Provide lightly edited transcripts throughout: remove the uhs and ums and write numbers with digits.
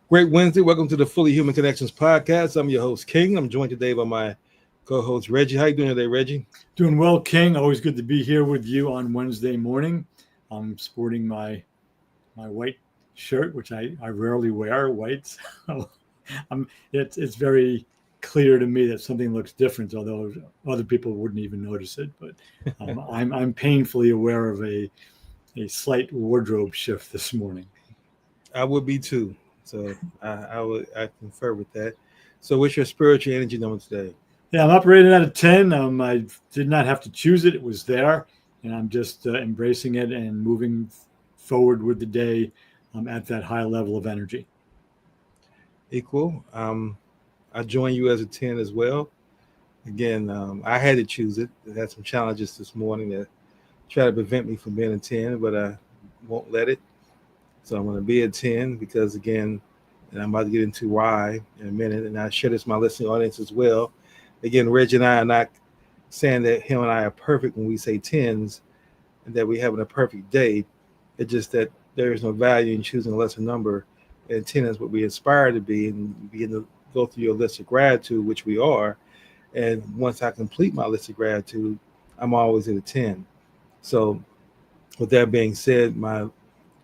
Great Wednesday. Welcome to the Fully Human Connections podcast. I'm your host, King. I'm joined today by my co-host, Reggie. How you doing today, Reggie? Doing well, King. Always good to be here with you on Wednesday morning. I'm sporting my white shirt, which I rarely wear whites. It's very clear to me that something looks different, although other people wouldn't even notice it. But I'm painfully aware of a slight wardrobe shift this morning. I would be too. So I confer with that. So what's your spiritual energy number today? Yeah, I'm operating out of 10. I did not have to choose it. It was there, and I'm just embracing it and moving forward with the day at that high level of energy. Equal. I join you as a 10 as well. Again, I had to choose it. I had some challenges this morning that try to prevent me from being a 10, but I won't let it. So I'm going to be a 10 because, again, and I'm about to get into why in a minute, and I share this with my listening audience as well. Again, Reggie and I are not saying that him and I are perfect when we say 10s and that we're having a perfect day. It's just that there is no value in choosing a lesser number, and 10 is what we aspire to be, and you begin to go through your list of gratitude, which we are. And once I complete my list of gratitude, I'm always at a 10. So, with that being said, my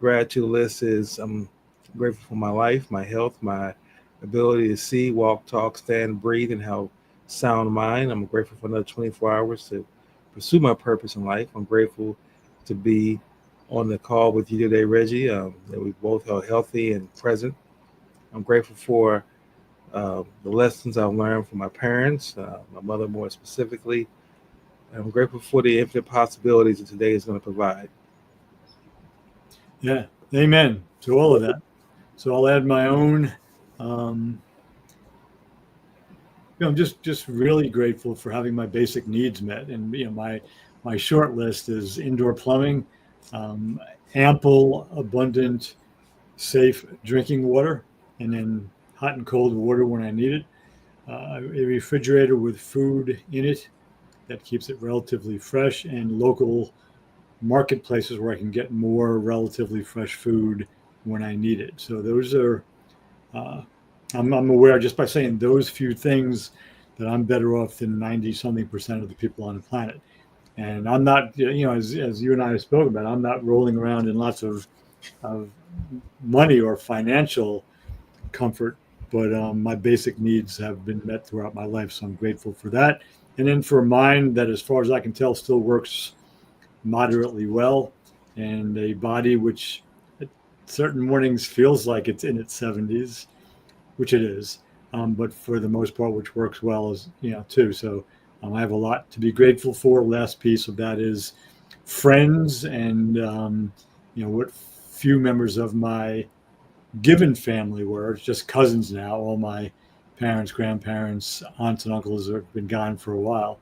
gratitude list is I'm grateful for my life, my health, my ability to see, walk, talk, stand, breathe, and have sound mind. I'm grateful for another 24 hours to pursue my purpose in life. I'm grateful to be on the call with you today, Reggie, that we both are healthy and present. I'm grateful for the lessons I've learned from my parents, my mother more specifically. I'm grateful for the infinite possibilities that today is going to provide. Yeah, amen to all of that. So I'll add my own. Um, I'm just really grateful for having my basic needs met, and my short list is indoor plumbing, um, ample, abundant, safe drinking water, and then hot and cold water when I need it. A refrigerator with food in it that keeps it relatively fresh, and local marketplaces where I can get more relatively fresh food when I need it. So those are, uh, I'm aware just by saying those few things that I'm better off than 90 something percent of the people on the planet. And I'm not, as you and I have spoken about, I'm not rolling around in lots of money or financial comfort, but my basic needs have been met throughout my life. So I'm grateful for that. And then for a mind that, as far as I can tell, still works moderately well, and a body which at certain mornings feels like it's in its 70s, which it is, but for the most part, which works well as too. So I have a lot to be grateful for. Last piece of that is friends, and what few members of my given family were. It's just cousins now. All my parents, grandparents, aunts, and uncles have been gone for a while,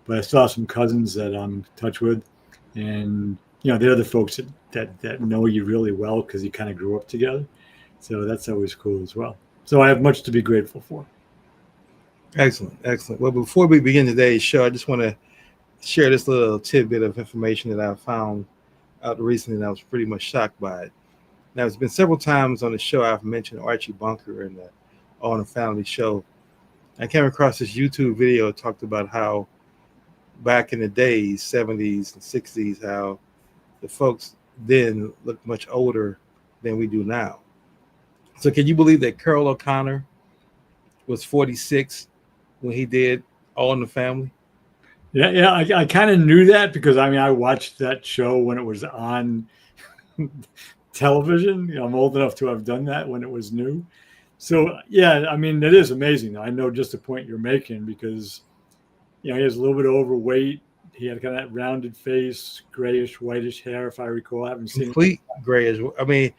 but I still have some cousins that I'm in touch with, and they're the folks that know you really well because you kind of grew up together. So that's always cool as well. So I have much to be grateful for. Excellent, excellent. Well, before we begin today's show, I just want to share this little tidbit of information that I found out recently, and I was pretty much shocked by it. Now, it's been several times on the show I've mentioned Archie Bunker and the All in the Family show. I came across this YouTube video that talked about how back in the days, 70s and 60s, how the folks then looked much older than we do now. So, can you believe that Carol O'Connor was 46 when he did All in the Family? Yeah. I kind of knew that because I watched that show when it was on television. I'm old enough to have done that when it was new. So yeah, it is amazing. I know just the point you're making because he has a little bit of overweight. He had kind of that rounded face, grayish, whitish hair, if I recall. I haven't seen him. Complete grayish. I mean,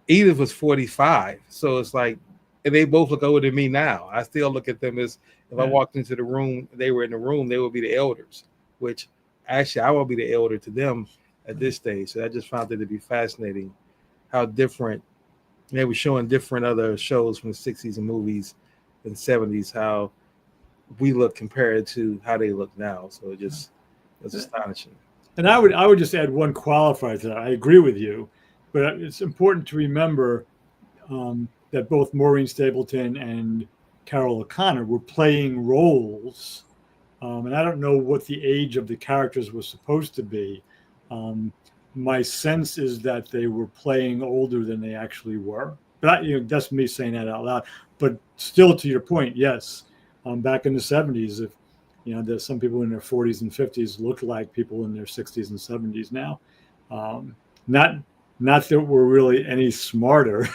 Edith was 45, so it's like, and they both look older than me now. I still look at them as if I Yeah. walked into the room, they were in the room, they would be the elders, which actually I will be the elder to them at this stage. So I just found it to be fascinating how different they were showing different other shows from the 60s and movies and 70s, how we look compared to how they look now. So it just was astonishing. And I would just add one qualifier to that. I agree with you, but it's important to remember that both Maureen Stapleton and Carol O'Connor were playing roles. And I don't know what the age of the characters was supposed to be. My sense is that they were playing older than they actually were. But that's me saying that out loud. But still, to your point, yes, back in the 70s, if there's some people in their 40s and 50s look like people in their 60s and 70s now. Not that we're really any smarter.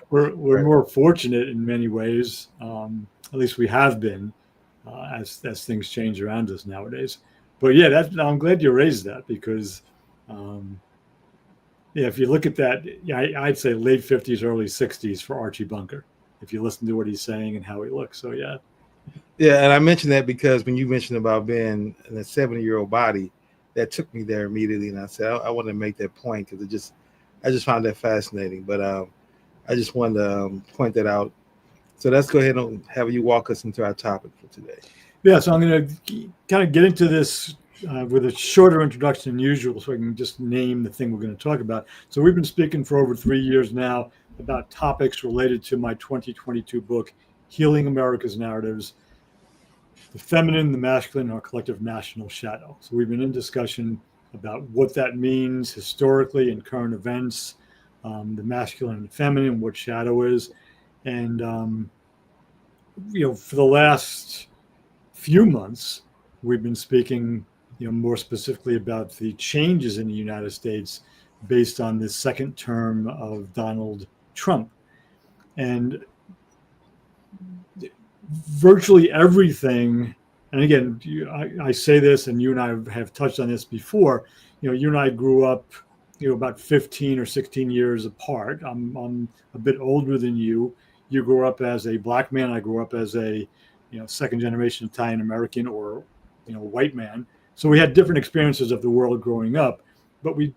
we're more fortunate in many ways. At least we have been, as things change around us nowadays. But yeah, I'm glad you raised that, because if you look at that, I'd say late 50s, early 60s for Archie Bunker, if you listen to what he's saying and how he looks. So yeah. Yeah, and I mentioned that because when you mentioned about being in a 70-year-old body, that took me there immediately, and I said I want to make that point because I just found that fascinating. But I just wanted to point that out. So let's go ahead and have you walk us into our topic for today. Yeah, so I'm going to kind of get into this with a shorter introduction than usual, so I can just name the thing we're going to talk about. So we've been speaking for over 3 years now about topics related to my 2022 book, Healing America's Narratives, The Feminine, the Masculine, and Our Collective National Shadow. So we've been in discussion about what that means historically in current events, the masculine and the feminine, what shadow is. And, for the last few months, we've been speaking, more specifically about the changes in the United States based on the second term of Donald Trump. And virtually everything, and again, I say this, and you and I have touched on this before, you and I grew up, about 15 or 16 years apart. I'm a bit older than you. You grew up as a Black man. I grew up as a, second generation Italian American, or, white man. So we had different experiences of the world growing up, but we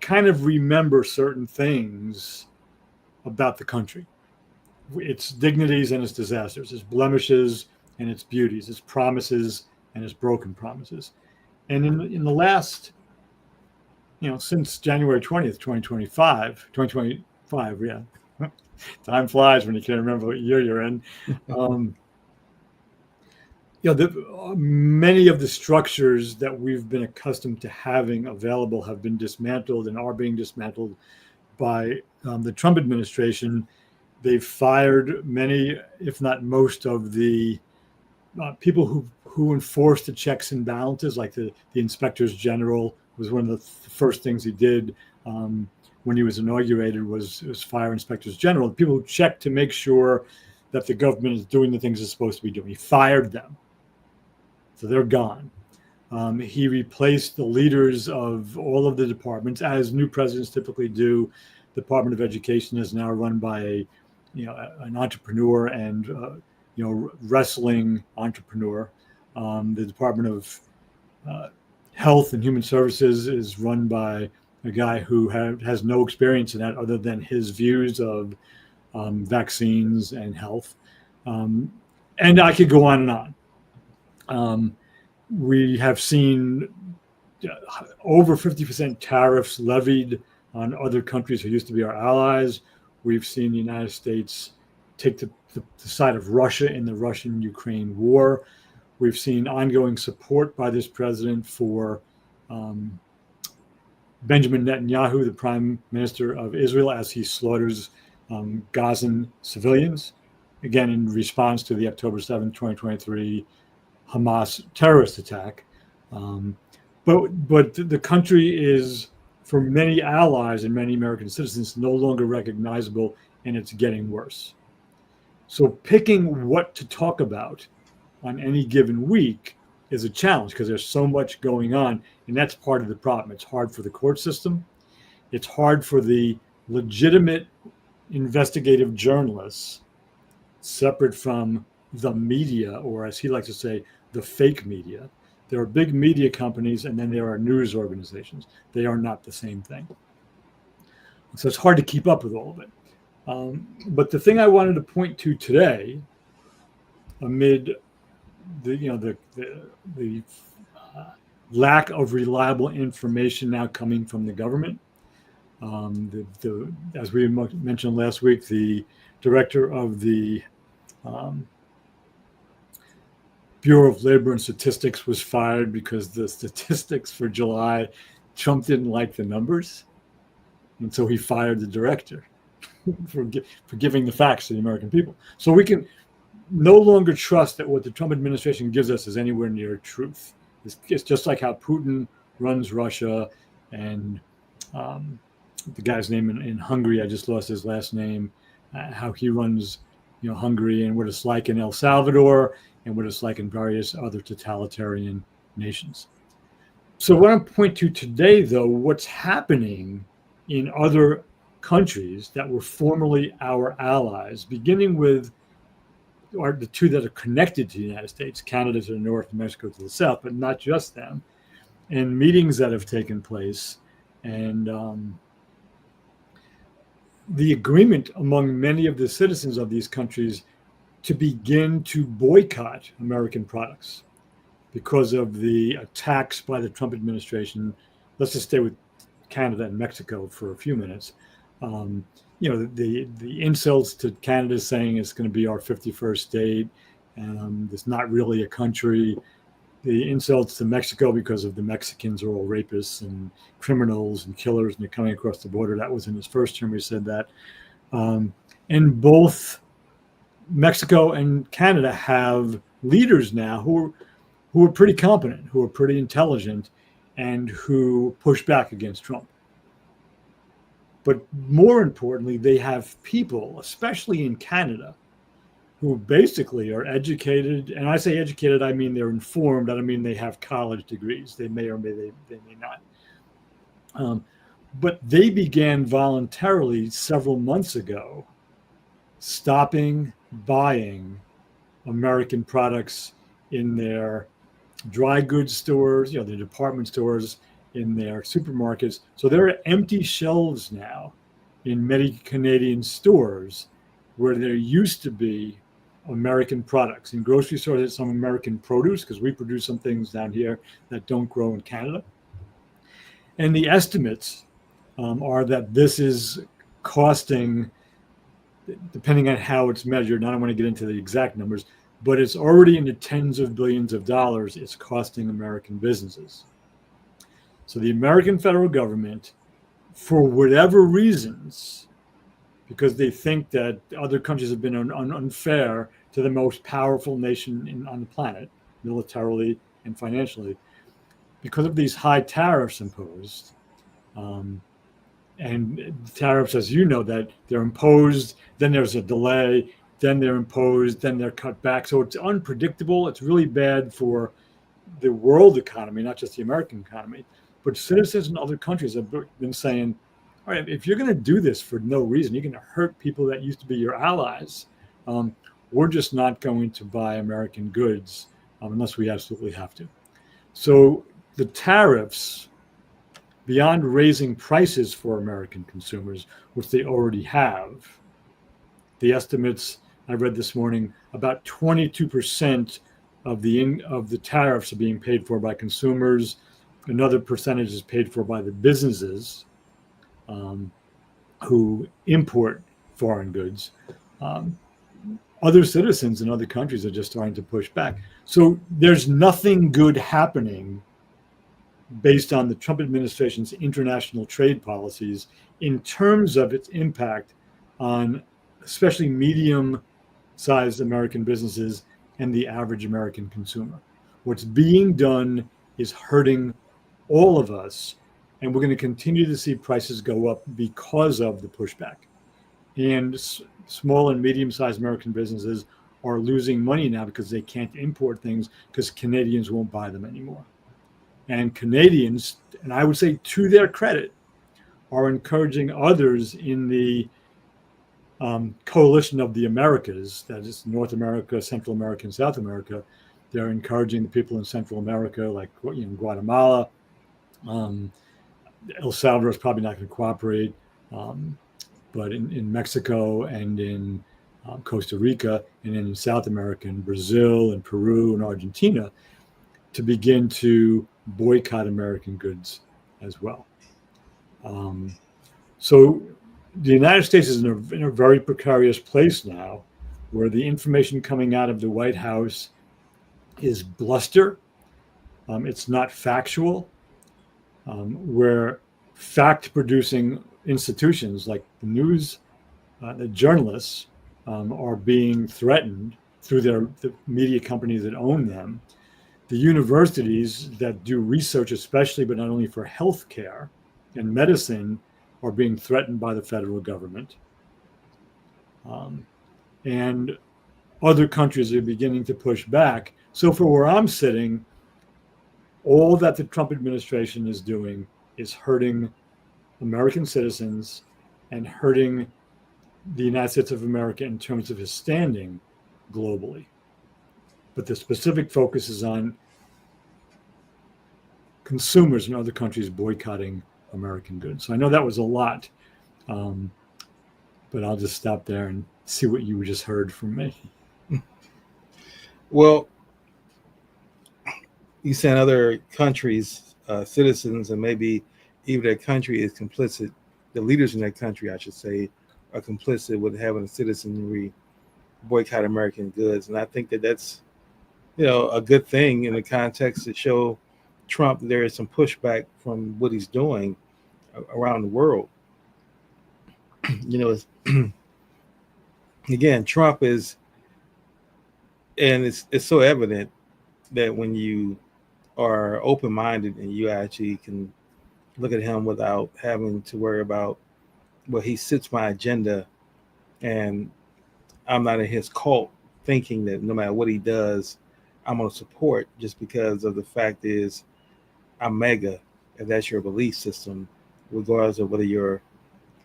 kind of remember certain things about the country. Its dignities and its disasters, its blemishes and its beauties, its promises and its broken promises. And in the last, since January 20th, 2025, yeah. Time flies when you can't remember what year you're in. Many of the structures that we've been accustomed to having available have been dismantled and are being dismantled by the Trump administration. They've fired many, if not most, of the people who enforce the checks and balances, like the inspectors general was one of the first things he did when he was inaugurated, was fire inspectors general, the people who check to make sure that the government is doing the things it's supposed to be doing. He fired them. So they're gone. He replaced the leaders of all of the departments, as new presidents typically do. The Department of Education is now run by an entrepreneur and wrestling entrepreneur. The Department of Health and Human Services is run by a guy who has no experience in that other than his views of vaccines and health. And I could go on and on. We have seen over 50% tariffs levied on other countries who used to be our allies. We've seen the United States take the side of Russia in the Russian-Ukraine war. We've seen ongoing support by this president for Benjamin Netanyahu, the prime minister of Israel, as he slaughters Gazan civilians, again, in response to the October 7th, 2023 Hamas terrorist attack. But the country is, for many allies and many American citizens, no longer recognizable, and it's getting worse. So picking what to talk about on any given week is a challenge because there's so much going on, and that's part of the problem. It's hard for the court system. It's hard for the legitimate investigative journalists, separate from the media, or as he likes to say, the fake media. There are big media companies, and then there are news organizations. They are not the same thing. So it's hard to keep up with all of it. But the thing I wanted to point to today, amid the lack of reliable information now coming from the government, As we mentioned last week, the director of the Bureau of Labor and Statistics was fired because the statistics for July, Trump didn't like the numbers. And so he fired the director for giving the facts to the American people. So we can no longer trust that what the Trump administration gives us is anywhere near truth. It's just like how Putin runs Russia, and the guy's name in Hungary, I just lost his last name, how he runs Hungary, and what it's like in El Salvador, and what it's like in various other totalitarian nations. So what I'm pointing to today, though, what's happening in other countries that were formerly our allies, beginning with the two that are connected to the United States, Canada to the north, Mexico to the south, but not just them, and meetings that have taken place, and the agreement among many of the citizens of these countries to begin to boycott American products because of the attacks by the Trump administration. Let's just stay with Canada and Mexico for a few minutes. The insults to Canada saying it's going to be our 51st state, it's not really a country. The insults to Mexico because of the Mexicans are all rapists and criminals and killers, and they're coming across the border. That was in his first term. He said that. And both Mexico and Canada have leaders now who are pretty competent, who are pretty intelligent, and who push back against Trump. But more importantly, they have people, especially in Canada, who basically are educated. And I say educated, I mean they're informed. I don't mean they have college degrees. They may or they may not. But they began voluntarily several months ago stopping buying American products in their dry goods stores, their department stores, in their supermarkets. So there are empty shelves now in many Canadian stores where there used to be American products. In grocery stores, there's some American produce because we produce some things down here that don't grow in Canada. And the estimates are that this is costing, depending on how it's measured, and I don't want to get into the exact numbers, but it's already in the tens of billions of dollars it's costing American businesses. So the American federal government, for whatever reasons, because they think that other countries have been unfair to the most powerful nation on the planet, militarily and financially, because of these high tariffs imposed. And tariffs, as you know, that they're imposed, then there's a delay, then they're imposed, then they're cut back. So it's unpredictable. It's really bad for the world economy, not just the American economy. But citizens in other countries have been saying, all right, if you're going to do this for no reason, you're going to hurt people that used to be your allies. We're just not going to buy American goods unless we absolutely have to. So the tariffs, beyond raising prices for American consumers, which they already have, the estimates I read this morning, about 22% of the tariffs are being paid for by consumers. Another percentage is paid for by the businesses who import foreign goods. Other citizens in other countries are just starting to push back. So there's nothing good happening based on the Trump administration's international trade policies in terms of its impact on especially medium-sized American businesses and the average American consumer. What's being done is hurting all of us, and we're going to continue to see prices go up because of the pushback. And small and medium-sized American businesses are losing money now because they can't import things because Canadians won't buy them anymore. And Canadians, and I would say to their credit, are encouraging others in the coalition of the Americas, that is North America, Central America, and South America. They're encouraging the people in Central America, like Guatemala. El Salvador is probably not going to cooperate, but in Mexico and in Costa Rica, and in South America, in Brazil and Peru and Argentina, to begin to boycott American goods as well. So the United States is in a very precarious place now, where the information coming out of the White House is bluster. It's not factual. Where fact-producing institutions like the news, the journalists, are being threatened through the media companies that own them. The universities that do research, especially, but not only for healthcare and medicine, are being threatened by the federal government. And other countries are beginning to push back. So, for where I'm sitting, all that the Trump administration is doing is hurting American citizens and hurting the United States of America in terms of his standing globally. But the specific focus is on consumers in other countries boycotting American goods. So I know that was a lot, but I'll just stop there and see what you just heard from me. Well, you said other countries, citizens, and maybe even their country is complicit. The leaders in that country, I should say, are complicit with having a citizenry boycott American goods, and I think that that's a good thing in the context to show Trump there is some pushback from what he's doing around the world. It's, again, Trump is, and it's so evident that when you are open-minded and you actually can look at him without having to worry about, well, he sits my agenda and I'm not in his cult, thinking that no matter what he does, I'm going to support, just because of the fact is I'm mega, if that's your belief system, regardless of whether your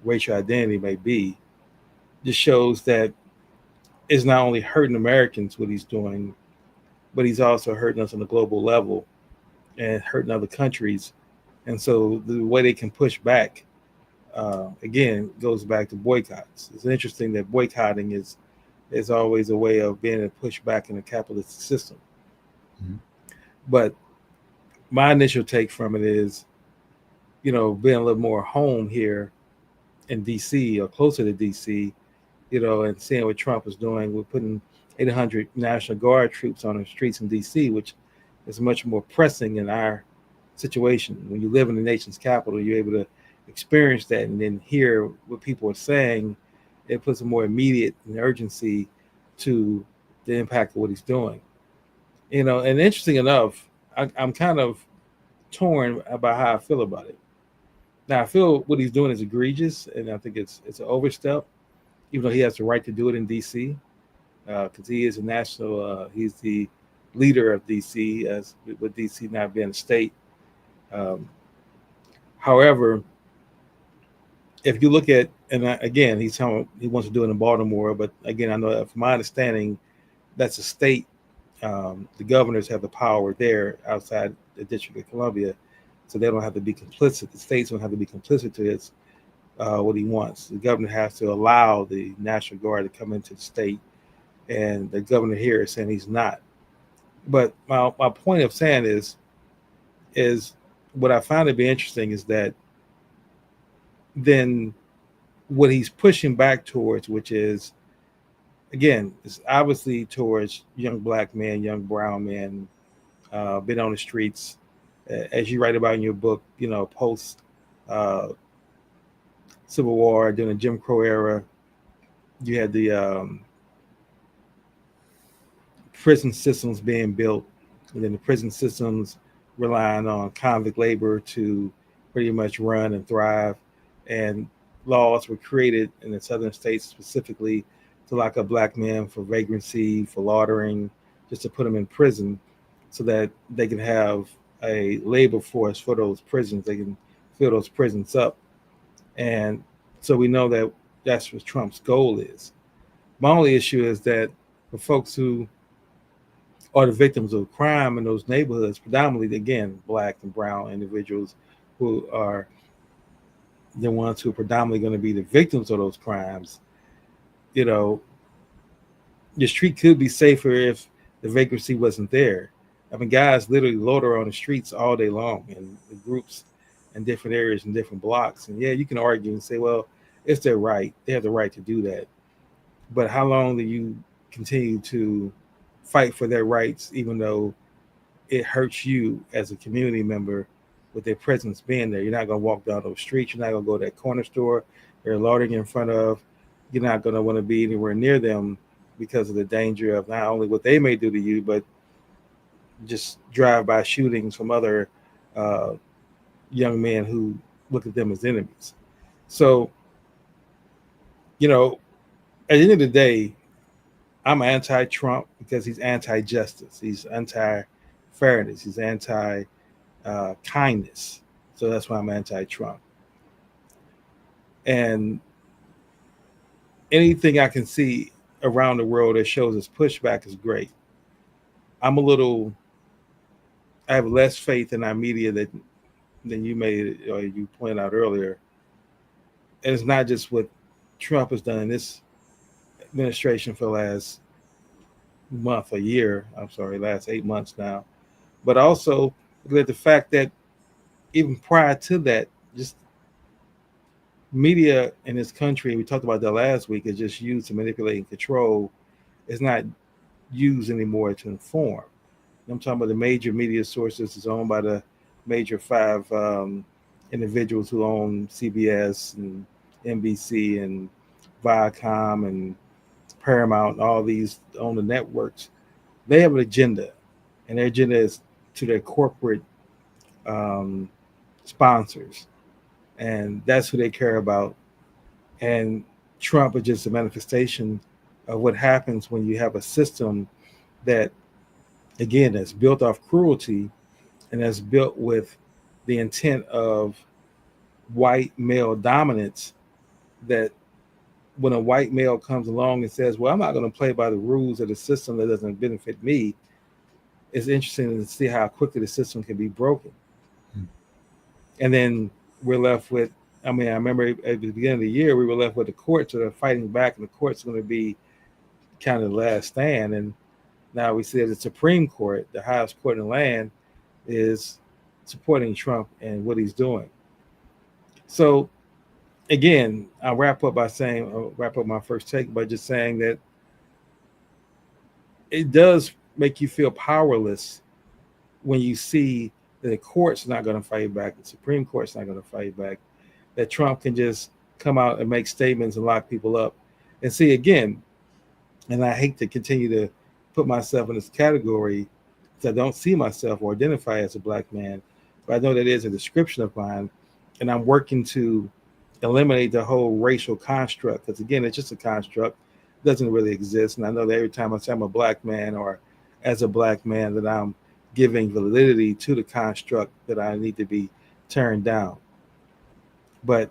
racial identity may be. Just shows that it's not only hurting Americans what he's doing, but he's also hurting us on a global level and hurting other countries. And so the way they can push back, again, goes back to boycotts. It's interesting that boycotting is always a way of being a pushback in the capitalist system. Mm-hmm. But my initial take from it is, being a little more home here in DC or closer to DC, and seeing what Trump is doing. We're putting 800 National Guard troops on the streets in DC, which is much more pressing in our situation. When you live in the nation's capital, you're able to experience that and then hear what people are saying. It puts a more immediate and urgency to the impact of what he's doing. And interesting enough, I'm kind of torn about how I feel about it. Now, I feel what he's doing is egregious, and I think it's an overstep, even though he has the right to do it in D.C., because he is a national, he's the leader of D.C., as with D.C. not being a state. However, if you look at, and again, he's telling he wants to do it in Baltimore, but again, I know from my understanding, that's a state. The governors have the power there outside the District of Columbia, so they don't have to be complicit. The states don't have to be complicit to his what he wants. The governor has to allow the National Guard to come into the state, and the governor here is saying he's not. But my point of saying is what I found to be interesting is that then what he's pushing back towards, which is, again, it's obviously towards young black men, young brown men, been on the streets, as you write about in your book, post Civil War, during the Jim Crow era. You had the prison systems being built, and then the prison systems relying on convict labor to pretty much run and thrive. And laws were created in the southern states specifically to lock up black men for vagrancy, for loitering, just to put them in prison so that they can have a labor force for those prisons. They can fill those prisons up. And so we know that that's what Trump's goal is. My only issue is that for folks who are the victims of crime in those neighborhoods, predominantly, again, black and brown individuals who are the ones who are predominantly going to be the victims of those crimes, the street could be safer if the vagrancy wasn't there. I mean, guys literally loiter on the streets all day long, and the groups in different areas and different blocks. And yeah, you can argue and say, well, it's their right. They have the right to do that. But how long do you continue to fight for their rights, even though it hurts you as a community member with their presence being there? You're not going to walk down those streets. You're not going to go to that corner store they're loitering in front of. You're not going to want to be anywhere near them because of the danger of not only what they may do to you, but just drive-by shootings from other uh, young men who look at them as enemies. So, you know, at the end of the day, I'm anti-Trump because he's anti-justice. He's anti-fairness. He's anti-kindness. So that's why I'm anti-Trump. And anything I can see around the world that shows us pushback is great. I'm a little, I have less faith in our media than you made or you pointed out earlier. And it's not just what Trump has done in this administration for the last month, a year, I'm sorry, last 8 months now, but also the fact that even prior to that, just media in this country, we talked about that last week, is just used to manipulate and control. It's not used anymore to inform. I'm talking about the major media sources is owned by the major five individuals who own CBS and NBC and Viacom and Paramount and all these own the networks. They have an agenda, and their agenda is to their corporate um, sponsors, and that's who they care about. And Trump is just a manifestation of what happens when you have a system that, again, that's built off cruelty and that's built with the intent of white male dominance. That when a white male comes along and says, "Well, I'm not going to play by the rules of the system that doesn't benefit me," it's interesting to see how quickly the system can be broken. And then we're left with, I mean, I remember at the beginning of the year, we were left with the courts that are fighting back, and the court's going to be kind of the last stand. And now we see that the Supreme Court, the highest court in the land, is supporting Trump and what he's doing. So again, I'll wrap up my first take by just saying that it does make you feel powerless when you see that the court's not going to fight back, the Supreme Court's not going to fight back, that Trump can just come out and make statements and lock people up. And see, again, and I hate to continue to put myself in this category because I don't see myself or identify as a black man, but I know that is a description of mine, and I'm working to eliminate the whole racial construct because, again, it's just a construct. It doesn't really exist. And I know that every time I say I'm a black man or as a black man, that I'm giving validity to the construct that I need to be turned down. But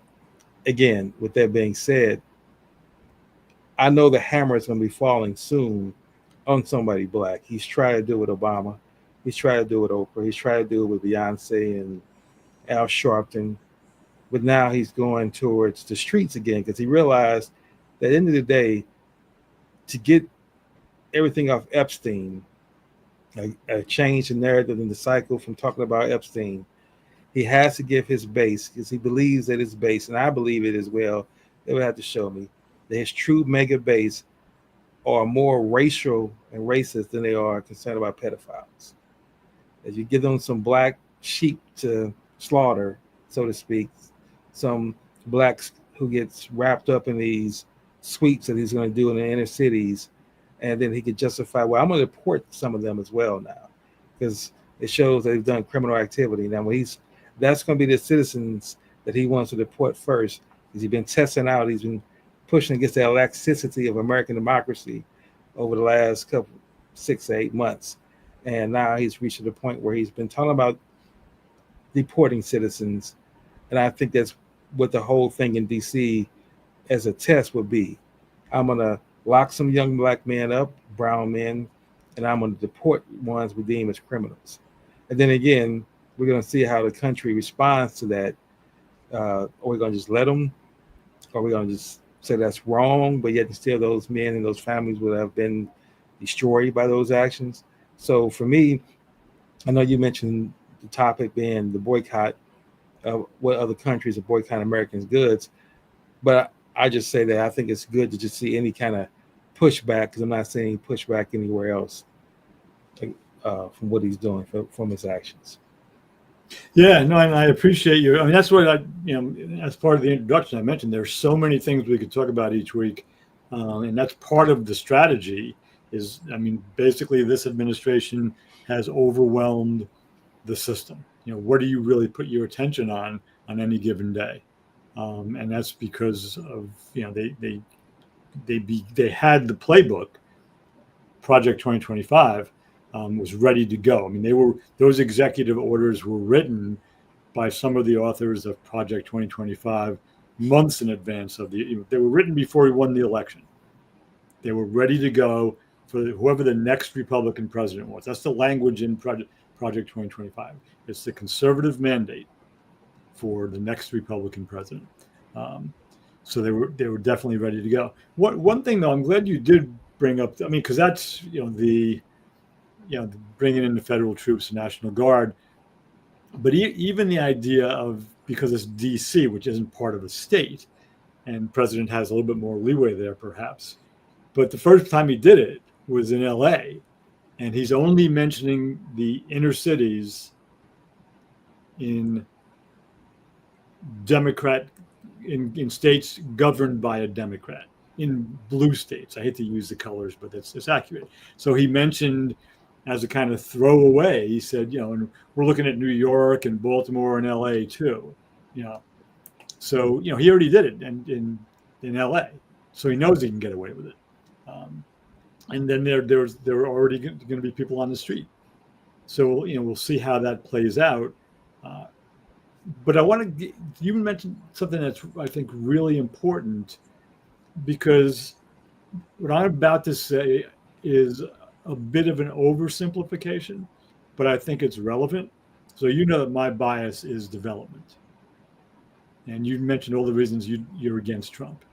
again, with that being said, I know the hammer is going to be falling soon on somebody black. He's tried to do it with Obama. He's tried to do it with Oprah. He's tried to do it with Beyonce and Al Sharpton. But now he's going towards the streets again because he realized that at the end of the day, to get everything off Epstein, change the narrative and the cycle from talking about Epstein, he has to give his base because he believes that his base, and I believe it as well. They would have to show me that his true mega base are more racial and racist than they are concerned about pedophiles. As you give them some black sheep to slaughter, so to speak, some blacks who gets wrapped up in these sweeps that he's going to do in the inner cities, and then he could justify, well, I'm going to deport some of them as well now, because it shows that they've done criminal activity. Now, that's going to be the citizens that he wants to deport first, because he's been testing out, he's been pushing against the elasticity of American democracy over the last couple 6 to 8 months, and now he's reached the point where he's been talking about deporting citizens, and I think that's what the whole thing in D.C. as a test would be. I'm going to lock some young black men up, brown men, and I'm going to deport ones we deem as criminals. And then again, we're going to see how the country responds to that. Are we going to just let them? Or are we going to just say that's wrong, but yet still those men and those families would have been destroyed by those actions? So for me, I know you mentioned the topic being the boycott what other countries are boycotting Americans' goods. But I just say that I think it's good to just see any kind of pushback, because I'm not seeing pushback anywhere else from what he's doing from his actions. Yeah, no, and I appreciate you. I mean, that's what as part of the introduction, I mentioned there's so many things we could talk about each week, and that's part of the strategy. Is I mean, basically, this administration has overwhelmed the system. What do you really put your attention on any given day? And that's because of they had the playbook. Project 2025 was ready to go. I mean, those executive orders were written by some of the authors of Project 2025 months in advance of they were written before he won the election. They were ready to go for whoever the next Republican president was. That's the language in Project 2025. It's the conservative mandate for the next Republican president. So they were definitely ready to go. One thing though, I'm glad you did bring up. I mean, because that's the bringing in the federal troops, the National Guard, but even the idea of, because it's D.C., which isn't part of a state, and president has a little bit more leeway there, perhaps. But the first time he did it was in L.A., and he's only mentioning the inner cities in in states governed by a Democrat, in blue states. I hate to use the colors, but it's accurate. So he mentioned, as a kind of throwaway, he said, and we're looking at New York and Baltimore and LA too. So he already did it in LA, so he knows he can get away with it. And then there are already going to be people on the street. So we'll see how that plays out. But you mentioned something that's, I think, really important, because what I'm about to say is a bit of an oversimplification, but I think it's relevant. So that my bias is development. And you mentioned all the reasons you're against Trump,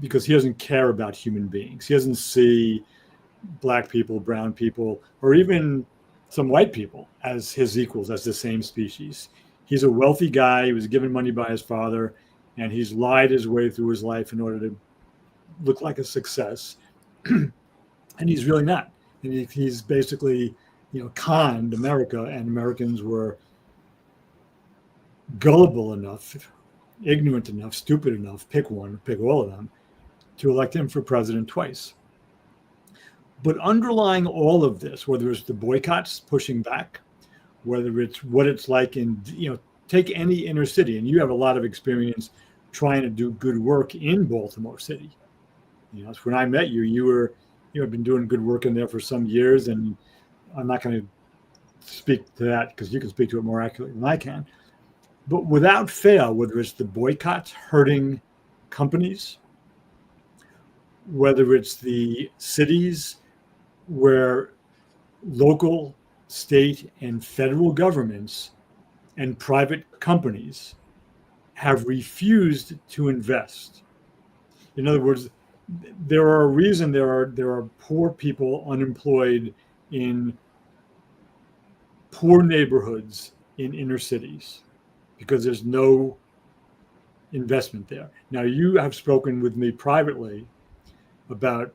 because he doesn't care about human beings. He doesn't see black people, brown people, or even some white people as his equals, as the same species. He's a wealthy guy. He was given money by his father, and he's lied his way through his life in order to look like a success. And he's really not. And he's basically, conned America, and Americans were gullible enough, ignorant enough, stupid enough, pick all of them, to elect him for president twice. But underlying all of this, whether it's the boycotts pushing back, whether it's what it's like in, take any inner city, and you have a lot of experience trying to do good work in Baltimore City. When I met you, you had been doing good work in there for some years, and I'm not going to speak to that because you can speak to it more accurately than I can. But without fail, whether it's the boycotts hurting companies, whether it's the cities where local, state, and federal governments and private companies have refused to invest. In other words, there are a reason there are poor people unemployed in poor neighborhoods in inner cities, because there's no investment there. Now, you have spoken with me privately about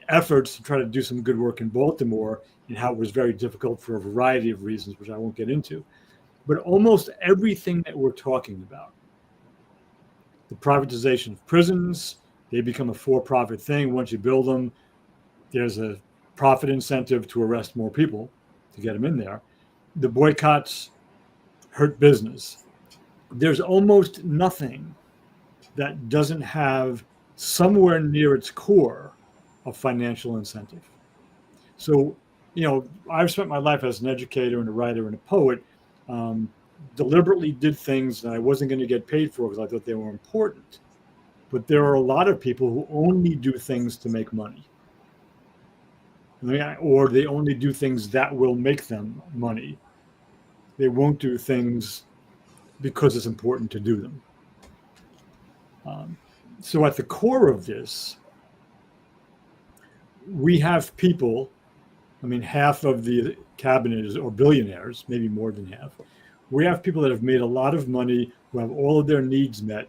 efforts to try to do some good work in Baltimore, and how it was very difficult for a variety of reasons, which I won't get into. But almost everything that we're talking about, the privatization of prisons, they become a for-profit thing. Once you build them, there's a profit incentive to arrest more people to get them in there. The boycotts hurt business. There's almost nothing that doesn't have somewhere near its core a financial incentive. So, I've spent my life as an educator and a writer and a poet, deliberately did things that I wasn't going to get paid for because I thought they were important. But there are a lot of people who only do things to make money. Or they only do things that will make them money. They won't do things because it's important to do them. So at the core of this, we have people, half of the cabinet or billionaires, maybe more than half, We have people that have made a lot of money, who have all of their needs met,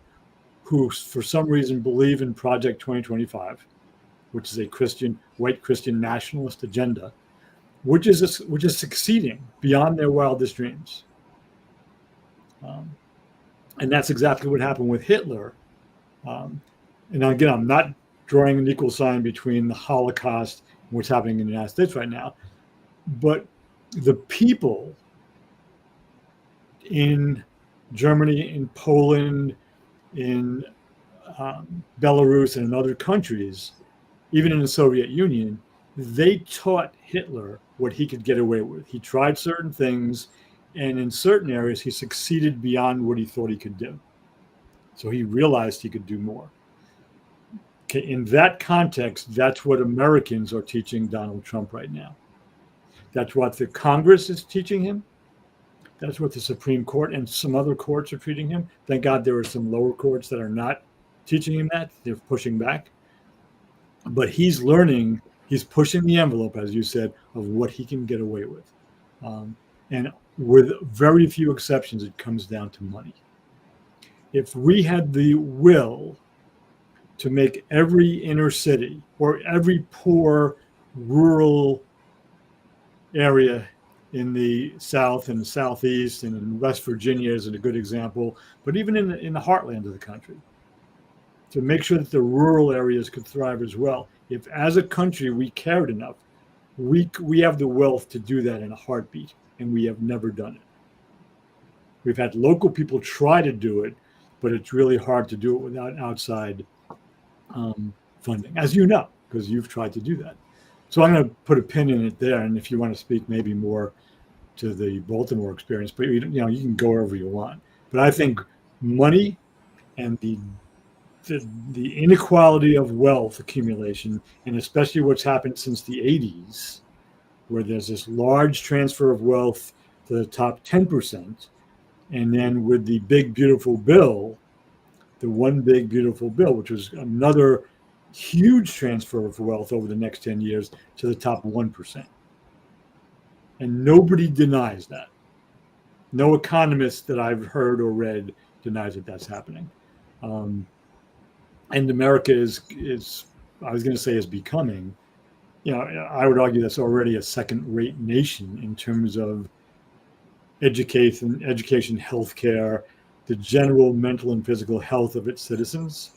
who for some reason believe in Project 2025, which is a white Christian nationalist agenda, which is succeeding beyond their wildest dreams. And that's exactly what happened with Hitler. And again, I'm not drawing an equal sign between the Holocaust and what's happening in the United States right now, but the people in Germany, in Poland, in Belarus, and in other countries, even in the Soviet Union, they taught Hitler what he could get away with. He tried certain things, and in certain areas, he succeeded beyond what he thought he could do. So he realized he could do more. Okay, in that context, that's what Americans are teaching Donald Trump right now. That's what the Congress is teaching him. That's what the Supreme Court and some other courts are treating him. Thank God there are some lower courts that are not teaching him that. They're pushing back. But he's learning, he's pushing the envelope, as you said, of what he can get away with. And with very few exceptions, it comes down to money. If we had the will to make every inner city or every poor rural area in the South and the Southeast and in West Virginia is a good example, but even in the heartland of the country, to make sure that the rural areas could thrive as well. If as a country we cared enough, we have the wealth to do that in a heartbeat, and we have never done it. We've had local people try to do it, but it's really hard to do it without outside funding, as you know, because you've tried to do that. So I'm going to put a pin in it there, and if you want to speak maybe more to the Baltimore experience, but you can go wherever you want. But I think money and the inequality of wealth accumulation, and especially what's happened since the 80s, where there's this large transfer of wealth to the top 10%, and then with the big beautiful bill, the one big beautiful bill, which was another huge transfer of wealth over the next 10 years to the top 1%. And nobody denies that. No economist that I've heard or read denies that that's happening. And America is I was going to say is becoming, I would argue that's already a second-rate nation in terms of education, healthcare, the general mental and physical health of its citizens.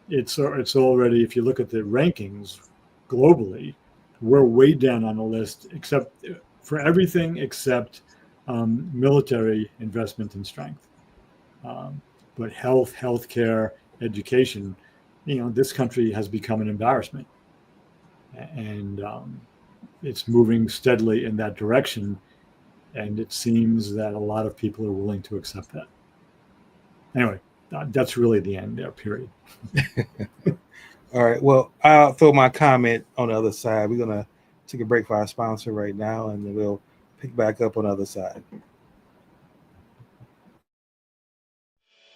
It's already, if you look at the rankings globally, we're way down on the list, except for everything except military investment and strength. But healthcare, education, this country has become an embarrassment, and it's moving steadily in that direction. And it seems that a lot of people are willing to accept that. Anyway, that's really the end there, period. All right. Well, I'll throw my comment on the other side. We're going to take a break for our sponsor right now, and then we'll pick back up on the other side.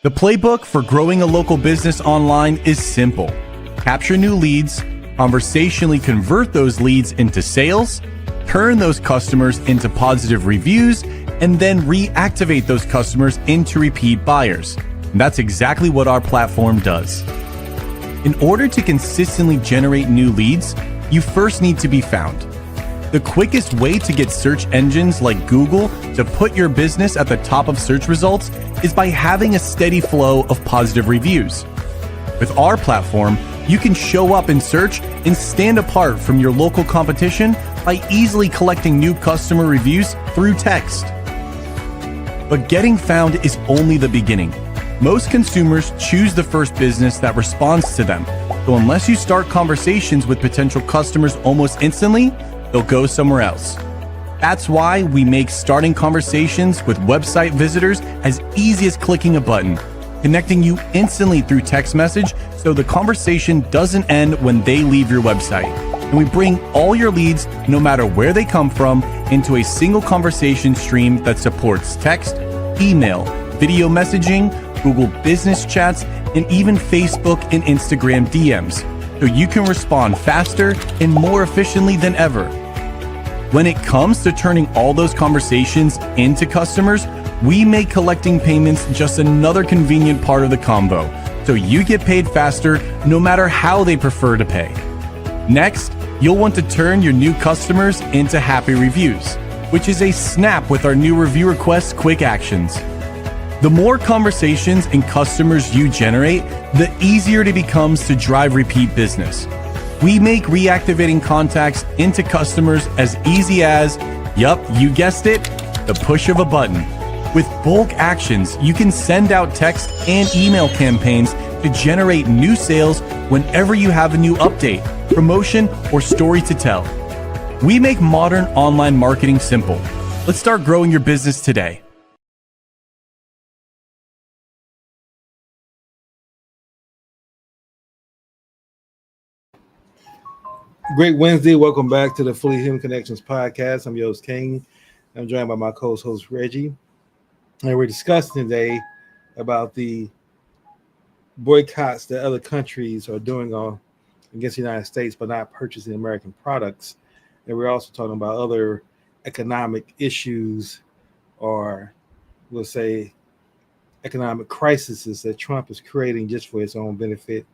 The playbook for growing a local business online is simple. Capture new leads, conversationally convert those leads into sales, turn those customers into positive reviews, and then reactivate those customers into repeat buyers. And that's exactly what our platform does. In order to consistently generate new leads, you first need to be found. The quickest way to get search engines like Google to put your business at the top of search results is by having a steady flow of positive reviews. With our platform, you can show up in search and stand apart from your local competition by easily collecting new customer reviews through text. But getting found is only the beginning. Most consumers choose the first business that responds to them. So unless you start conversations with potential customers almost instantly, they'll go somewhere else. That's why we make starting conversations with website visitors as easy as clicking a button, connecting you instantly through text message so the conversation doesn't end when they leave your website. And we bring all your leads, no matter where they come from, into a single conversation stream that supports text, email, video messaging, Google Business Chats, and even Facebook and Instagram DMs, so you can respond faster and more efficiently than ever. When it comes to turning all those conversations into customers, we make collecting payments just another convenient part of the combo, so you get paid faster no matter how they prefer to pay. Next, you'll want to turn your new customers into happy reviews, which is a snap with our new review request quick actions. The more conversations and customers you generate, the easier it becomes to drive repeat business. We make reactivating contacts into customers as easy as, yup, you guessed it, the push of a button. With bulk actions, you can send out text and email campaigns to generate new sales whenever you have a new update, promotion, or story to tell. We make modern online marketing simple. Let's start growing your business today. Great Wednesday. Welcome back to the Fully Human Connections podcast. I'm your host, King. I'm joined by my co-host, Reggie. And we're discussing today about the boycotts that other countries are doing against the United States by not purchasing American products. And we're also talking about other economic issues, or we'll say economic crises that Trump is creating just for his own benefit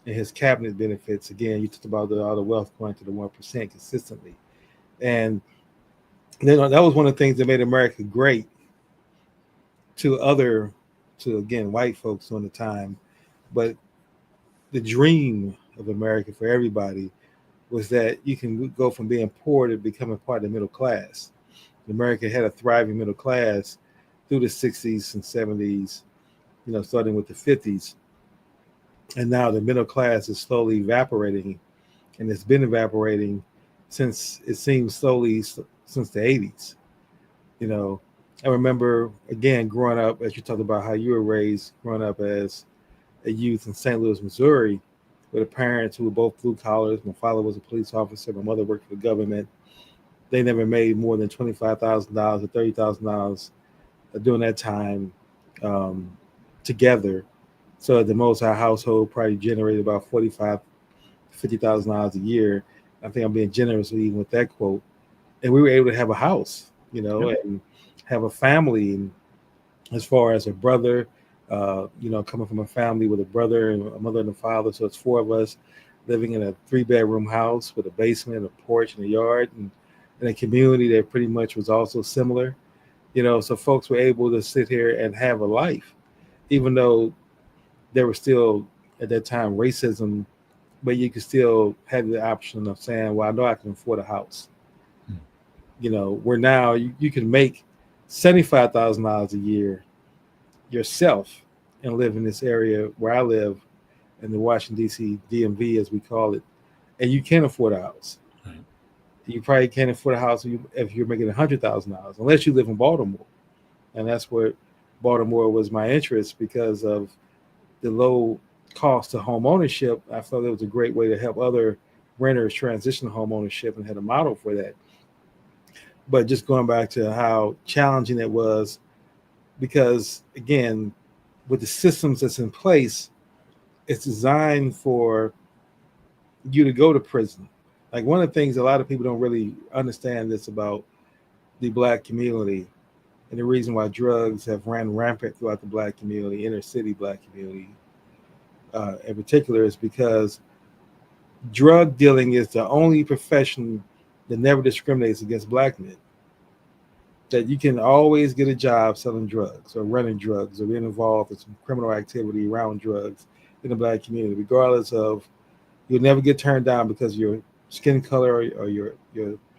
and his cabinet benefits. Again, you talked about all the wealth going to the 1% consistently. And then that was one of the things that made America great to again, white folks during the time. But the dream of America for everybody was that you can go from being poor to becoming part of the middle class. America had a thriving middle class through the 60s and 70s, starting with the 50s. And now the middle class is slowly evaporating, and it's been evaporating since the 80s. I remember, again, growing up, as you talked about how you were raised, growing up as a youth in St. Louis, Missouri, with parents who were both blue collars. My father was a police officer. My mother worked for the government. They never made more than $25,000 or $30,000 during that time together. So at the most, our household probably generated about $45,000, $50,000 a year. I think I'm being generous even with that quote. And we were able to have a house, and have a family. And as far as a brother, coming from a family with a brother and a mother and a father. So it's four of us living in a 3-bedroom house with a basement, a porch, and a yard, and in a community that pretty much was also similar. So folks were able to sit here and have a life, even though there was still at that time racism, but you could still have the option of saying, well, I know I can afford a house. Where now you can make $75,000 a year yourself and live in this area where I live in the Washington, D.C. DMV, as we call it, and you can afford a house. Right. You probably can't afford a house if you're making $100,000, unless you live in Baltimore. And that's where Baltimore was my interest because of the low cost of home ownership. I felt it was a great way to help other renters transition to home ownership and had a model for that. But just going back to how challenging it was, because again, with the systems that's in place, it's designed for you to go to prison. Like, one of the things a lot of people don't really understand this about the Black community, and the reason why drugs have ran rampant throughout the Black community, inner city Black community in particular, is because drug dealing is the only profession that never discriminates against Black men. That you can always get a job selling drugs or running drugs or being involved in some criminal activity around drugs in the Black community, regardless of, you'll never get turned down because of your skin color or your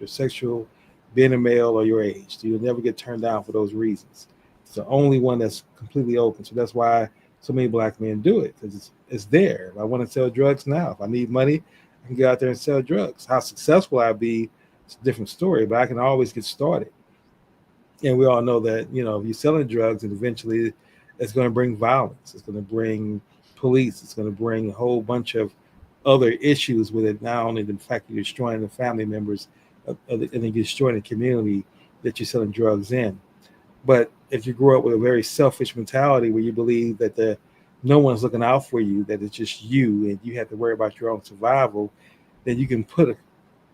sexual, being a male, or your age. You'll never get turned down for those reasons. It's the only one that's completely open. So that's why so many Black men do it, because it's there. If I want to sell drugs now, if I need money, I can go out there and sell drugs. How successful I'll be, it's a different story, but I can always get started. And we all know that, if you're selling drugs, and eventually it's going to bring violence. It's going to bring police. It's going to bring a whole bunch of other issues with it. Not only the fact that you're destroying the family members and then you're destroying the community that you're selling drugs in. But if you grow up with a very selfish mentality where you believe that no one's looking out for you, that it's just you and you have to worry about your own survival, then you can put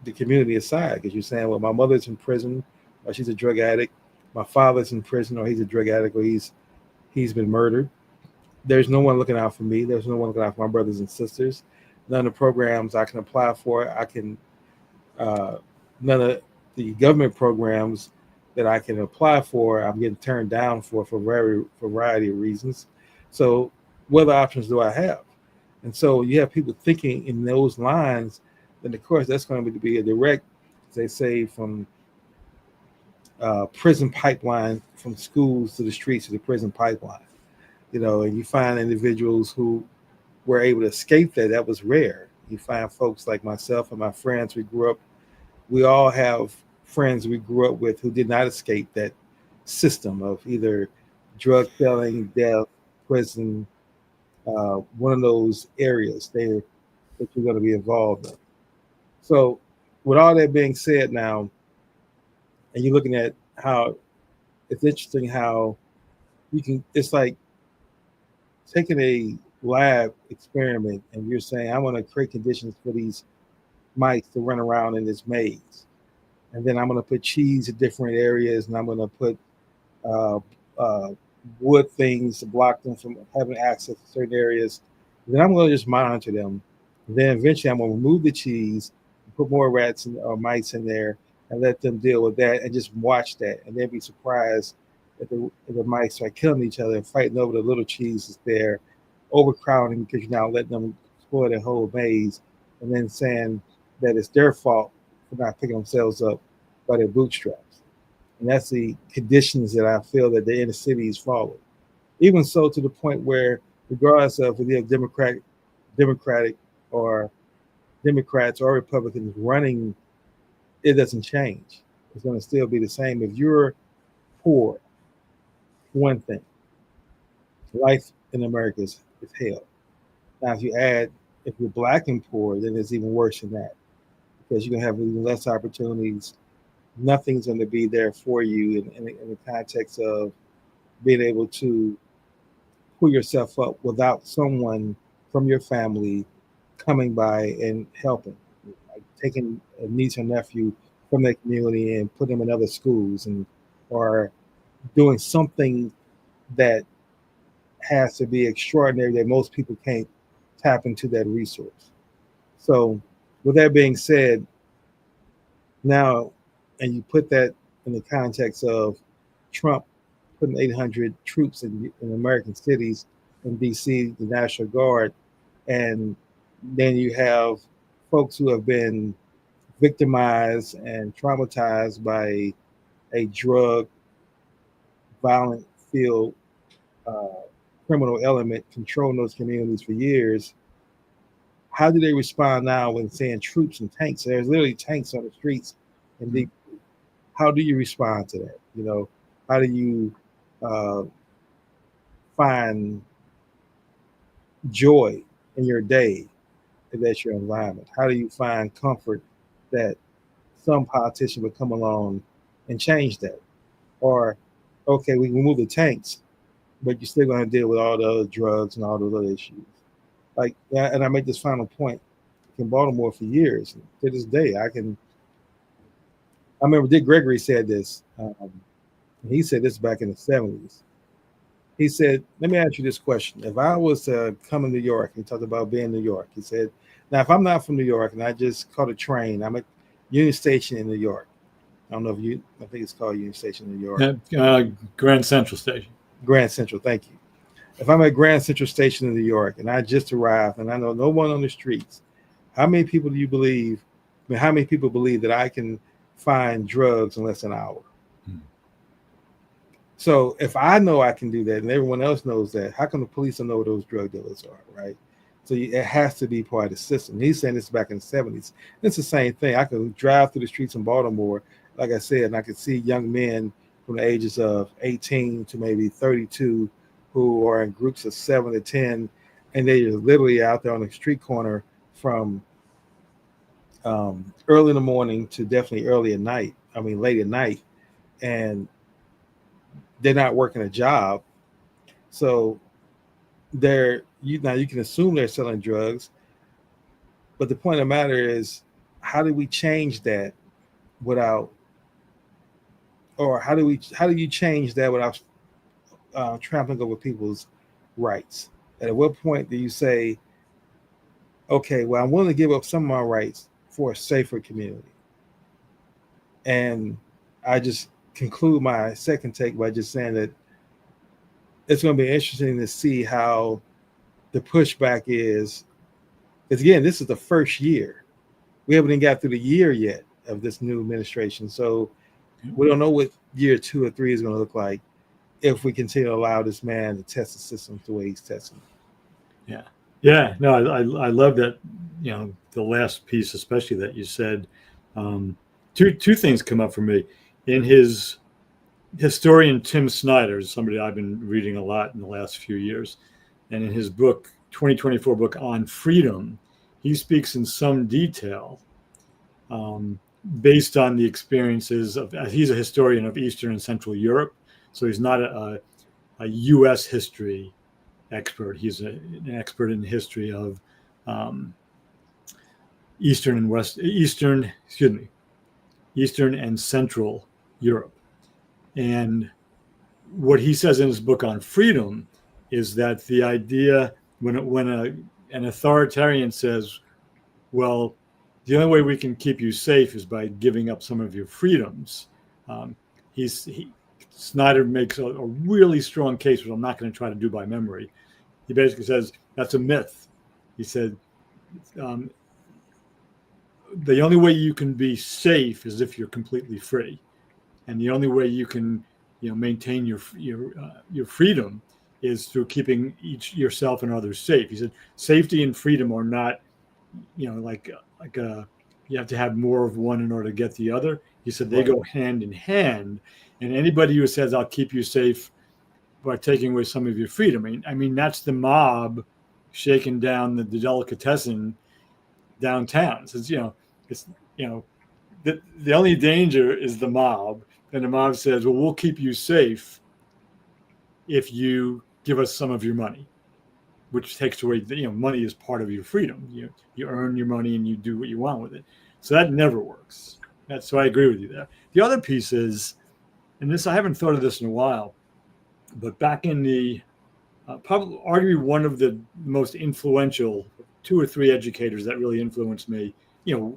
the community aside, because you're saying, well, my mother's in prison, or she's a drug addict, my father's in prison or he's a drug addict or he's been murdered. There's no one looking out for me. There's no one looking out for my brothers and sisters. None of the programs I can apply for, uh, none of the government programs that I can apply for, I'm getting turned down for a variety of reasons. So, what other options do I have? And so you have people thinking in those lines, then of course that's going to be a direct, as they say, from prison pipeline, from schools to the streets to the prison pipeline. And you find individuals who were able to escape that. That was rare. You find folks like myself and my friends. We all have friends we grew up with who did not escape that system of either drug selling, death, prison, one of those areas there that you're going to be involved in. So, with all that being said, now, and you're looking at how it's interesting how it's like taking a lab experiment and you're saying, I want to create conditions for these mice to run around in this maze. And then I'm going to put cheese at different areas and I'm going to put uh, uh, wood things to block them from having access to certain areas. And then I'm going to just monitor them. And then eventually I'm going to remove the cheese, put more rats or mice in there, and let them deal with that and just watch that. And then be surprised that the mice are killing each other and fighting over the little cheese that's there, overcrowding because you're now letting them explore the whole maze, and then saying that it's their fault for not picking themselves up by their bootstraps. And that's the conditions that I feel that the inner cities follow. Even so, to the point where, regardless of whether you have Democratic or Democrats or Republicans running, it doesn't change. It's going to still be the same. If you're poor, one thing, life in America is hell. Now, if you're black and poor, then it's even worse than that because you're going to have even less opportunities. Nothing's going to be there for you in the context of being able to pull yourself up without someone from your family coming by and helping, like taking a niece or nephew from that community and put them in other schools or doing something that has to be extraordinary that most people can't tap into that resource. So, with that being said, now, and you put that in the context of Trump putting 800 troops in American cities, in D.C., the National Guard, and then you have folks who have been victimized and traumatized by a drug, violent field, uh, criminal element controlling those communities for years. How do they respond now when saying troops and tanks? There's literally tanks on the streets, and how do you respond to that? How do you uh, find joy in your day if that's your environment? How do you find comfort that some politician would come along and change that? Or, okay, we can remove the tanks, but you're still going to deal with all the other drugs and all those other issues. Like, and I make this final point. In Baltimore for years, to this day, I remember Dick Gregory said this. He said this back in the 70s. He said, let me ask you this question. If I was to come to New York, he talked about being in New York. He said, now, if I'm not from New York and I just caught a train, I'm at Union Station in New York. I don't know I think it's called Union Station in New York. Grand Central Station. Grand Central, thank you. If I'm at Grand Central Station in New York and I just arrived and I know no one on the streets, how many people believe that I can find drugs in less than an hour? So if I know I can do that and everyone else knows that, how come the police don't know where those drug dealers are, right? So it has to be part of the system. He's saying this back in the 70s. It's the same thing. I could drive through the streets in Baltimore, like I said, and I could see young men from the ages of 18 to maybe 32 who are in groups of 7 to 10, and they're literally out there on the street corner from early in the morning to definitely late at night, and they're not working a job. So you can assume they're selling drugs, but the point of the matter is, how do we change that without or how do you change that without trampling over people's rights? At what point do you say, okay, well, I'm willing to give up some of my rights for a safer community? And I just conclude my second take by just saying that it's going to be interesting to see how the pushback is. Because again, this is the first year. We haven't even got through the year yet of this new administration. So we don't know what year 2 or 3 is going to look like if we continue to allow this man to test the system the way he's testing. Yeah. Yeah. No, I love that, the last piece, especially that you said. Two things come up for me. In his historian, Tim Snyder, somebody I've been reading a lot in the last few years, and in his book, 2024 book on freedom, he speaks in some detail based on the experiences of, he's a historian of Eastern and Central Europe. So he's not a U.S. history expert. He's an expert in the history of Eastern and Central Europe. And what he says in his book on freedom is that the idea when an authoritarian says, well, the only way we can keep you safe is by giving up some of your freedoms. Snyder makes a really strong case, which I'm not going to try to do by memory. He basically says that's a myth. He said the only way you can be safe is if you're completely free, and the only way you can maintain your freedom is through keeping yourself and others safe. He said safety and freedom are not you have to have more of one in order to get the other. He said they go hand in hand. And anybody who says, I'll keep you safe by taking away some of your freedom, I mean that's the mob shaking down the delicatessen downtown. It says, the only danger is the mob. And the mob says, well, we'll keep you safe if you give us some of your money, which takes away, money is part of your freedom. You earn your money and you do what you want with it. So that never works. So I agree with you there. The other piece is, and this, I haven't thought of this in a while, but back in the, probably arguably one of the most influential 2 or 3 educators that really influenced me,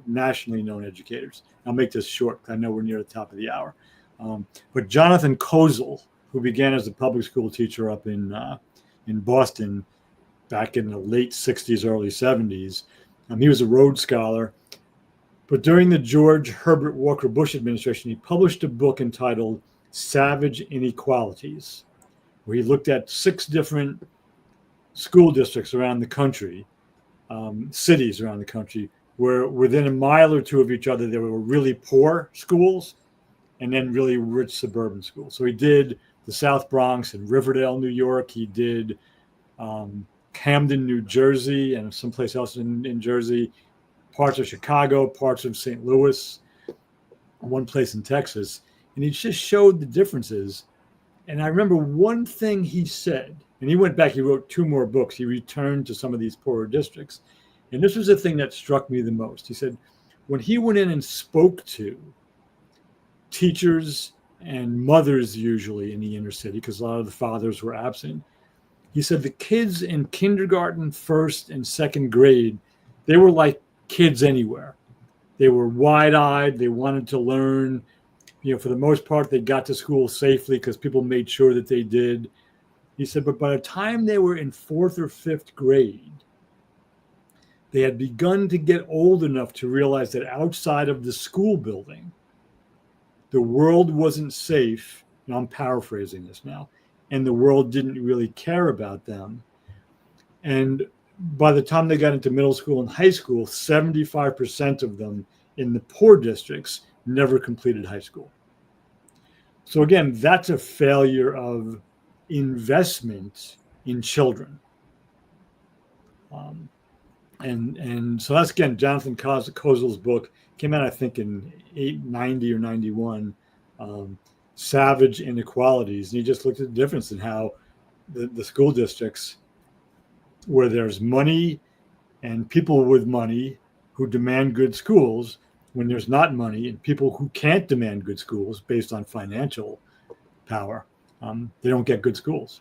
nationally known educators. I'll make this short because I know we're near the top of the hour. But Jonathan Kozol, who began as a public school teacher up in Boston back in the late 60s, early 70s. He was a Rhodes Scholar. But during the George Herbert Walker Bush administration, he published a book entitled Savage Inequalities, where he looked at 6 different school districts around the country, cities around the country, where within a mile or 2 of each other, there were really poor schools and then really rich suburban schools. So he did the South Bronx and Riverdale, New York. He did Camden, New Jersey, and someplace else in Jersey, parts of Chicago, parts of St. Louis, one place in Texas. And he just showed the differences. And I remember one thing he said, and he went back, he wrote 2 more books. He returned to some of these poorer districts. And this was the thing that struck me the most. He said, when he went in and spoke to teachers and mothers usually in the inner city, because a lot of the fathers were absent, he said the kids in kindergarten, 1st and 2nd grade, they were like kids anywhere. They were wide-eyed. They wanted to learn. For the most part, they got to school safely because people made sure that they did. He said, but by the time they were in 4th or 5th grade, they had begun to get old enough to realize that outside of the school building, the world wasn't safe. And I'm paraphrasing this now. And the world didn't really care about them. And by the time they got into middle school and high school, 75% of them in the poor districts never completed high school. So again, that's a failure of investment in children. And so that's, again, Jonathan Kozol's book. Came out, I think, in 90 or 91. Savage Inequalities. And he just looked at the difference in how the school districts where there's money and people with money who demand good schools when there's not money and people who can't demand good schools based on financial power, they don't get good schools.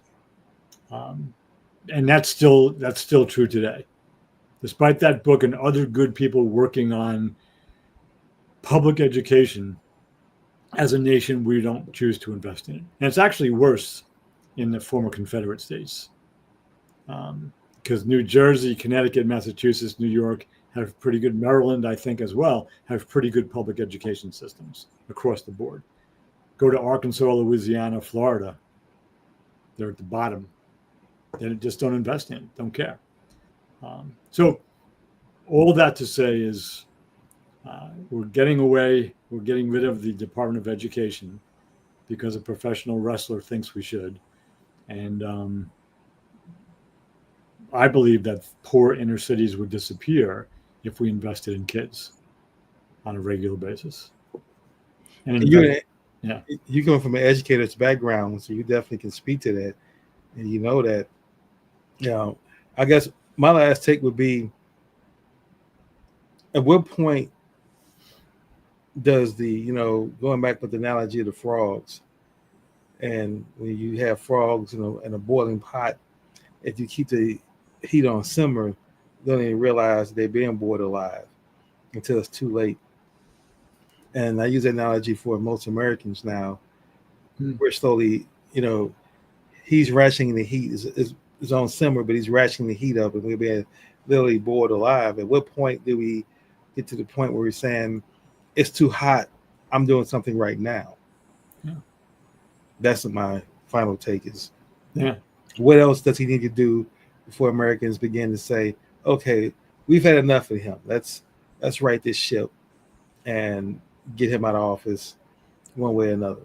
And that's still true today. Despite that book and other good people working on public education, as a nation, we don't choose to invest in it. And it's actually worse in the former Confederate states. Because New Jersey, Connecticut, Massachusetts, New York have pretty good, Maryland, I think as well, have pretty good public education systems across the board. Go to Arkansas, Louisiana, Florida, they're at the bottom. They just don't invest in it, don't care. So all that to say is we're getting rid of the Department of Education because a professional wrestler thinks we should. And I believe that poor inner cities would disappear if we invested in kids on a regular basis. And you come from an educator's background, so you definitely can speak to that. And you know that, I guess my last take would be, at what point does going back with the analogy of the frogs, and when you have frogs in a boiling pot, if you keep the heat on simmer, they don't even realize they're being boiled alive until it's too late. And I use that analogy for most Americans now. We're slowly, he's rationing the heat. It's on simmer, but he's rationing the heat up, and we're being literally boiled alive. At what point do we get to the point where we're saying, it's too hot, I'm doing something right now? Yeah. That's what my final take is. Yeah. What else does he need to do before Americans begin to say, okay, we've had enough of him. Let's right this ship and get him out of office one way or another.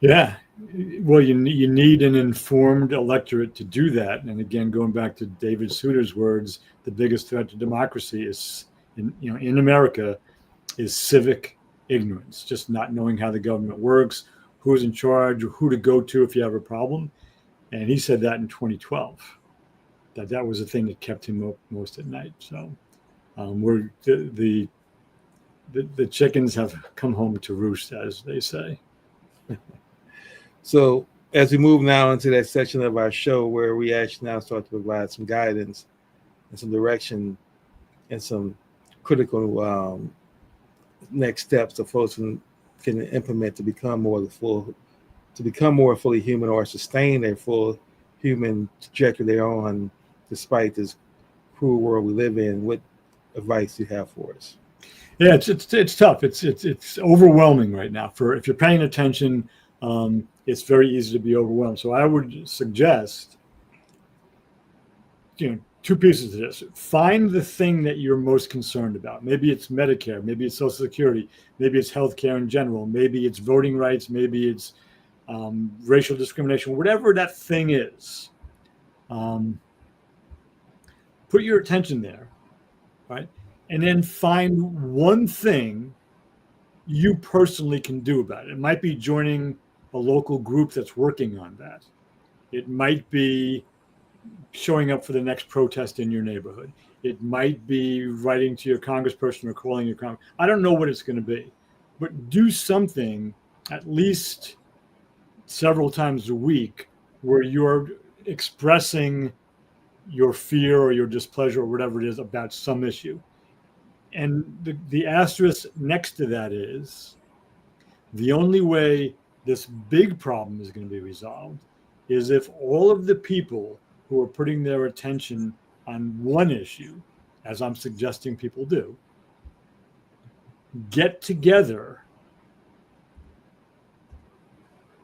Yeah. Well, you need an informed electorate to do that. And again, going back to David Souter's words, the biggest threat to democracy is in America is civic ignorance, just not knowing how the government works, who's in charge, or who to go to if you have a problem. And he said that in 2012, that was the thing that kept him up most at night. So the chickens have come home to roost, as they say. So as we move now into that section of our show where we actually now start to provide some guidance and some direction and some critical next steps that folks can implement to become more fully human, or sustain their full human trajectory they're on despite this cruel world we live in, what advice do you have for us? Yeah, it's tough. It's overwhelming right now. If you're paying attention, it's very easy to be overwhelmed. So I would suggest, two pieces of this. Find the thing that you're most concerned about. Maybe it's Medicare, maybe it's Social Security, maybe it's healthcare in general, maybe it's voting rights, maybe it's racial discrimination, whatever that thing is. Put your attention there, right? And then find one thing you personally can do about it. It might be joining a local group that's working on that. It might be showing up for the next protest in your neighborhood. It might be writing to your congressperson or calling your congressman. I don't know what it's going to be, but do something at least several times a week where you're expressing your fear or your displeasure or whatever it is about some issue. And the asterisk next to that is the only way this big problem is going to be resolved is if all of the people who are putting their attention on one issue, as I'm suggesting people do, get together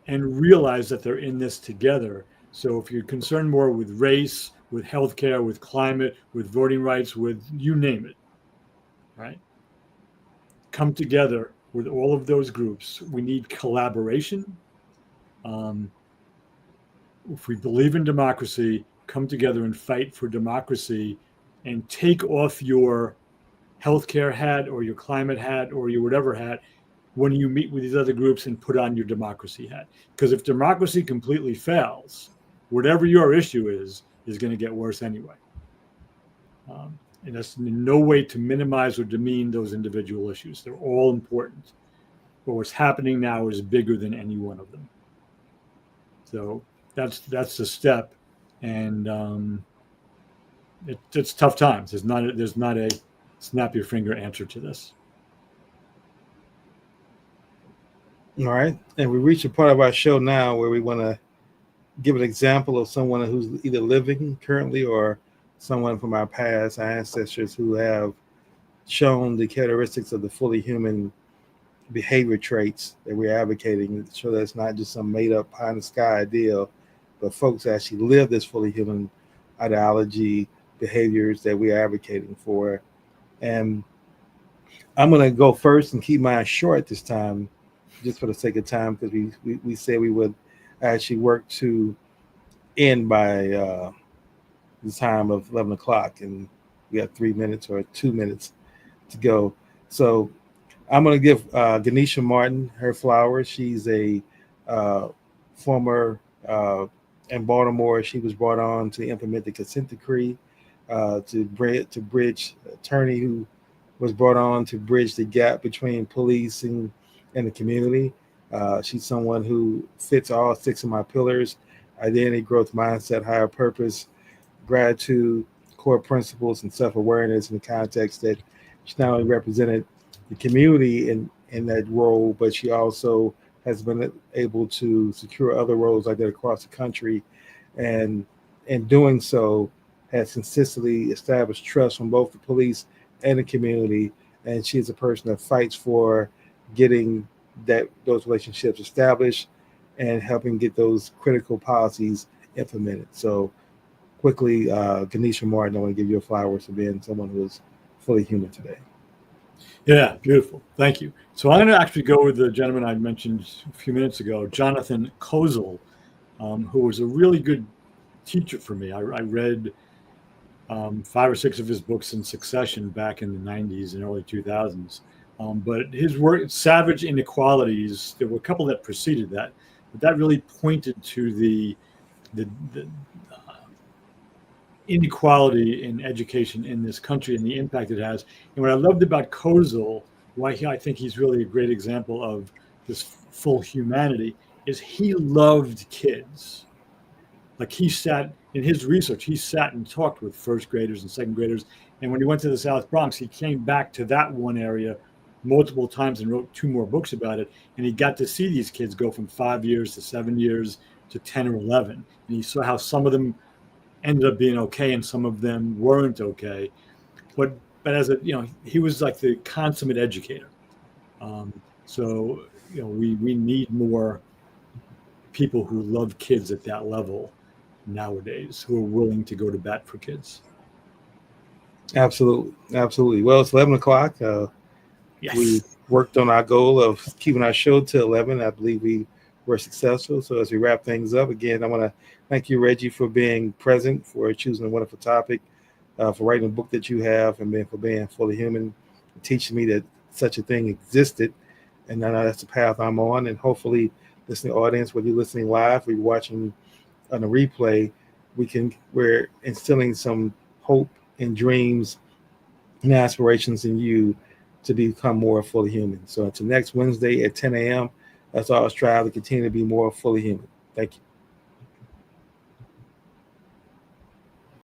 and realize that they're in this together. So if you're concerned more with race, with healthcare, with climate, with voting rights, with you name it, right? Come together with all of those groups. We need collaboration. If we believe in democracy, come together and fight for democracy and take off your healthcare hat or your climate hat or your whatever hat when you meet with these other groups and put on your democracy hat. Because if democracy completely fails, whatever your issue is going to get worse anyway. And that's in no way to minimize or demean those individual issues. They're all important. But what's happening now is bigger than any one of them. So that's the step. And it's tough times. There's not a snap your finger answer to this. All right. And we reach a part of our show now where we want to give an example of someone who's either living currently or someone from our past, our ancestors who have shown the characteristics of the fully human behavior traits that we're advocating, so that it's not just some made up pie in the sky ideal, but folks actually live this fully human ideology, behaviors that we're advocating for. And I'm going to go first and keep mine short this time, just for the sake of time, because we said we would actually work to end by the time of 11 o'clock, and we have 3 minutes or 2 minutes to go. So I'm going to give Ganesha Martin her flowers. She's a former in Baltimore. She was brought on to implement the consent decree, to bridge attorney who was brought on to bridge the gap between policing and the community. She's someone who fits all 6 of my pillars: identity, growth, mindset, higher purpose, gratitude, core principles, and self-awareness, in the context that she not only represented the community in that role, but she also has been able to secure other roles like that across the country. And in doing so, has consistently established trust from both the police and the community. And she is a person that fights for getting those relationships established and helping get those critical policies implemented. So quickly, Ganesha Martin, I want to give you flowers for being someone who is fully human today. Yeah, beautiful. Thank you. So I'm going to actually go with the gentleman I mentioned a few minutes ago, Jonathan Kozel, who was a really good teacher for me. I read 5 or 6 of his books in succession back in the 90s and early 2000s. But his work, Savage Inequalities, there were a couple that preceded that, but that really pointed to the inequality in education in this country and the impact it has. And what I loved about Kozel, why I think he's really a great example of this full humanity, is he loved kids. Like he sat in his research, he sat and talked with first graders and second graders. And when he went to the South Bronx, he came back to that one area multiple times and wrote 2 more books about it. And he got to see these kids go from 5 years to 7 years to 10 or 11. And he saw how some of them ended up being okay and some of them weren't okay. But as he was like the consummate educator. So we need more people who love kids at that level nowadays, who are willing to go to bat for kids. Absolutely. Well, it's 11 o'clock. Yes. We worked on our goal of keeping our show to 11. I believe we were successful. So as we wrap things up, again, I want to thank you, Reggie, for being present, for choosing a wonderful topic, for writing a book that you have, and for being fully human, teaching me that such a thing existed. And now that's the path I'm on. And hopefully, listening audience, whether you're listening live or you're watching on a replay, we're instilling some hope and dreams and aspirations in you to become more fully human. So until next Wednesday at 10 a.m., let's all strive to continue to be more fully human. Thank you.